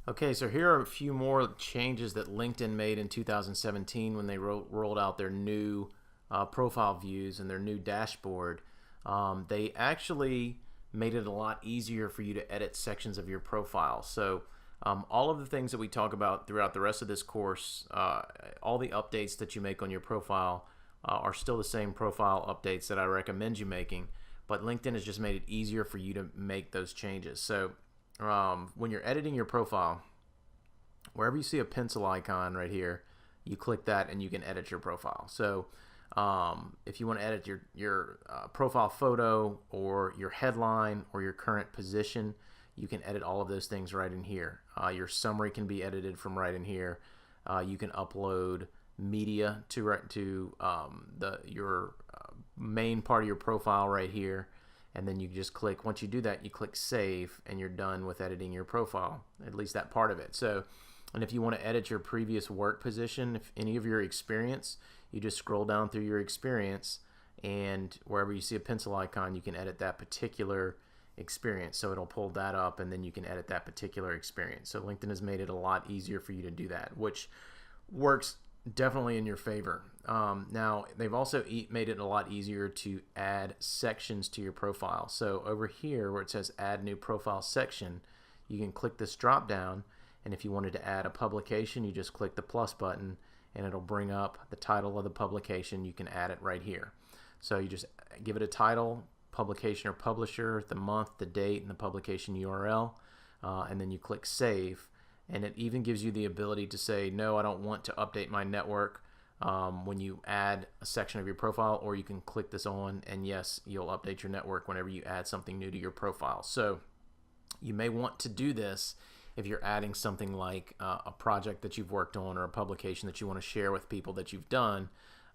Okay, so here are a few more changes that LinkedIn made in 2017 when they rolled out their new profile views and their new dashboard. They actually made it a lot easier for you to edit sections of your profile. So all of the things that we talk about throughout the rest of this course, all the updates that you make on your profile are still the same profile updates that I recommend you making, but LinkedIn has just made it easier for you to make those changes. So when you're editing your profile, wherever you see a pencil icon right here, you click that and you can edit your profile. So if you want to edit your profile photo or your headline or your current position, you can edit all of those things right in here. Your summary can be edited from right in here. You can upload media to your main part of your profile right here, and then you just click. Once you do that, you click save, and you're done with editing your profile, at least that part of it. So, and if you want to edit your previous work position, if any of your experience, you just scroll down through your experience, and wherever you see a pencil icon, you can edit that particular experience. So it'll pull that up, and then you can edit that particular experience. So LinkedIn has made it a lot easier for you to do that, which works definitely in your favor. Now, they've also made it a lot easier to add sections to your profile. So over here where it says add new profile section, you can click this drop down, and if you wanted to add a publication, you just click the plus button and it'll bring up the title of the publication. You can add it right here. So you just give it a title, publication or publisher, the month, the date, and the publication URL, and then you click save. And it even gives you the ability to say, no, I don't want to update my network when you add a section of your profile, or you can click this on, and yes, you'll update your network whenever you add something new to your profile. So you may want to do this if you're adding something like a project that you've worked on or a publication that you want to share with people that you've done.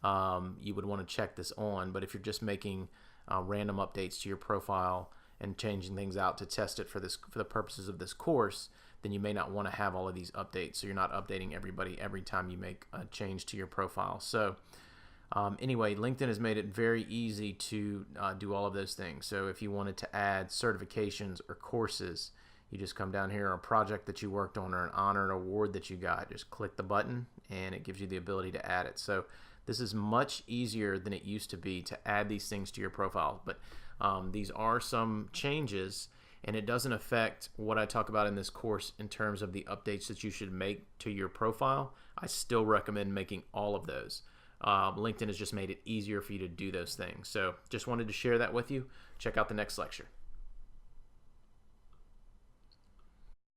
You would want to check this on. But if you're just making random updates to your profile and changing things out to test it for the purposes of this course, then you may not want to have all of these updates, so you're not updating everybody every time you make a change to your profile. So anyway, LinkedIn has made it very easy to do all of those things. So if you wanted to add certifications or courses, you just come down here, or a project that you worked on or an honor or award that you got, just click the button and it gives you the ability to add it. So this is much easier than it used to be to add these things to your profile. But these are some changes, and it doesn't affect what I talk about in this course in terms of the updates that you should make to your profile. I still recommend making all of those. LinkedIn has just made it easier for you to do those things. So just wanted to share that with you. Check out the next lecture.